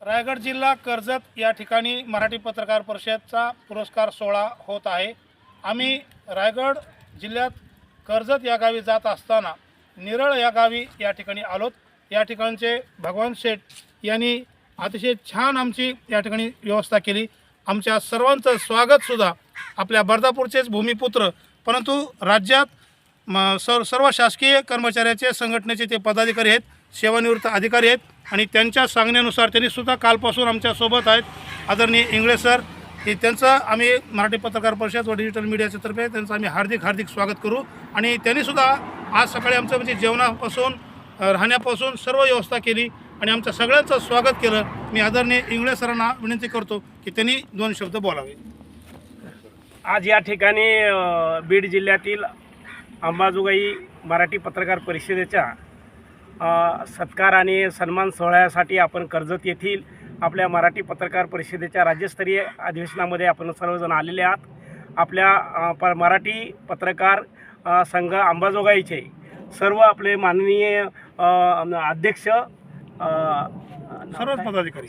रायगड जिल्हा कर्जत या ठिकाणी मराठी पत्रकार परिषदचा पुरस्कार सोहळा होत आहे। आम्ही रायगड जिल्ह्यात कर्जत या गावी जात असताना निरळ या गावी या ठिकाणी आलोत। या ठिकाणचे भगवान शेठ यांनी अतिशय छान आमची या ठिकाणी व्यवस्था केली। आमच्या सर्वांचं स्वागतसुद्धा आपल्या बर्दापूरचेच भूमिपुत्र परंतु राज्यात सर्व शासकीय कर्मचाऱ्याचे संघटनेचे ते पदाधिकारी आहेत, सेवानिवृत्त अधिकारी आहेत आणि त्यांच्या सांगण्यानुसार त्यांनी सुद्धा कालपासून आमच्यासोबत आहेत। आदरणीय इंगळे सर हे त्यांचं आम्ही मराठी पत्रकार परिषद व डिजिटल मीडियाच्या तर्फे त्यांचं आम्ही हार्दिक स्वागत करू। आणि त्यांनीसुद्धा आज सकाळी आमचं म्हणजे जेवणापासून राहण्यापासून सर्व व्यवस्था केली आणि आमच्या सगळ्यांचं स्वागत केलं। मी आदरणीय इंगळे सरांना विनंती करतो की त्यांनी 2 शब्द बोलावे। आज या ठिकाणी बीड जिल्ह्यातील अंबाजोगाई मराठी पत्रकार परिषदेच्या सत्कार आणि सन्मान सोहळ्यासाठी आपण कर्जत येथील आपल्या मराठी पत्रकार परिषदेच्या राज्यस्तरीय अधिवेशनामध्ये आपण सर्वजण आलेले आहात। आपल्या मराठी पत्रकार संघ अंबाजोगाईचे सर्व आपले माननीय अध्यक्ष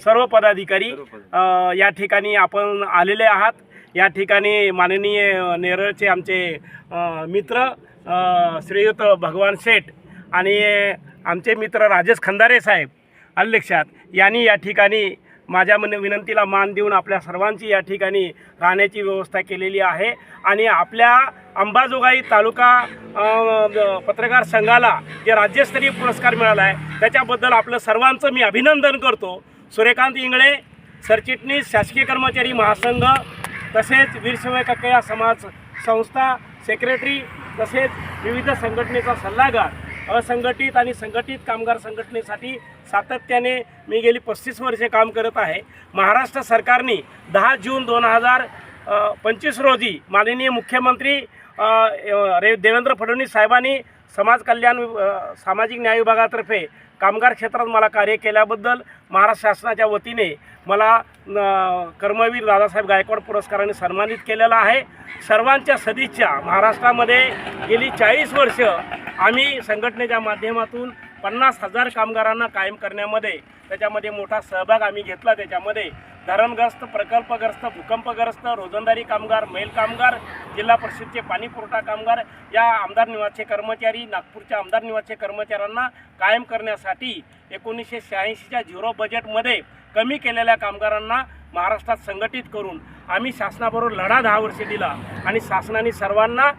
सर्व पदाधिकारी या ठिकाणी आपण आलेले आहात। या ठिकाणी माननीय नेरळचे आमचे मित्र श्रीयुत भगवान शेठ आणि आमचे मित्र राजेश खंदारे साहेब अध्यक्षात यांनी या ठिकाणी माझ्या विनंतीला मान देऊन आपल्या सर्वांची या ठिकाणी राहण्याची व्यवस्था केलेली आहे। आणि आपल्या अंबाजोगाई तालुका पत्रकार संघाला जे राज्यस्तरीय पुरस्कार मिळाला आहे त्याच्याबद्दल आपलं सर्वांचं मी अभिनंदन करतो। सूर्यकांत इंगळे सरचिटणीस शासकीय कर्मचारी महासंघ तसेच वीरशैव कक्कया समाज संस्था सेक्रेटरी तसेच विविध संघटनेचा सल्लागार असंघटित आणि संघटित कामगार संघटनेसाठी सातत्याने मी गेली 35 वर्षे काम करत आहे। महाराष्ट्र सरकारने 10 जून 2025 रोजी माननीय मुख्यमंत्री देवेंद्र फडणवीस साहेबांनी समाज कल्याण सामाजिक न्याय विभागातर्फे कामगार क्षेत्रात मला कार्य केल्याबद्दल महाराष्ट्र शासनाच्या वतीने मला कर्मवीर दादासाहेब गायकवाड पुरस्काराने सन्मानित केलेला आहे। सर्वांच्या सदिच्छा। महाराष्ट्रामध्ये गेली 40 वर्ष आम्ही संघटनेच्या माध्यमातून 50,000 कामगारांना कायम करण्यामध्ये त्याच्यामध्ये मोठा सहभाग आम्ही घेतला। त्याच्यामध्ये धरणग्रस्त, प्रकल्पग्रस्त, भूकंपग्रस्त, रोजंदारी कामगार, मैल कामगार, जिल्हा परिषदचे पाणी पुरवठा कामगार, या आमदार निवासचे कर्मचारी, नागपूरच्या आमदार निवासचे कर्मचाऱ्यांना कायम करण्यासाठी 1986च्या 0 बजेटमध्ये कमी केलेल्या कामगारांना महाराष्ट्रात संघटित करून आम्ही शासनाबरोबर लढा 10 वर्षे दिला आणि शासनाने सर्वांना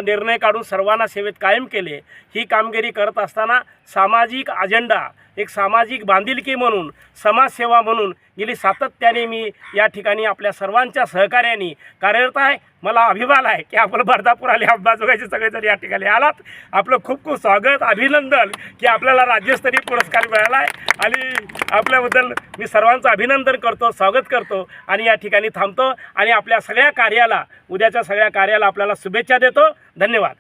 निर्णय काढून सर्वांना सेवेत कायम केले। ही कामगिरी करत असताना सामाजिक अजेंडा, एक सामाजिक बांधिलकी म्हणून, समाजसेवा म्हणून गेली सातत्याने मी या ठिकाणी आपल्या सर्वांच्या सहकार्याने कार्यरत आहे। मला अभिमान आहे की आपण बर्दापूर आले, अंबाजोगाईचे सगळेजण या ठिकाणी आलात। आपलं खूप स्वागत, अभिनंदन की आपल्याला राज्यस्तरीय पुरस्कार मिळाला आहे आणि आपल्याबद्दल मी सर्वांचं अभिनंदन करतो, स्वागत करतो आणि या ठिकाणी थांबतो आणि आपल्या सगळ्या कार्याला, उद्याच्या सगळ्या कार्याला आपल्याला शुभेच्छा देतो। धन्यवाद।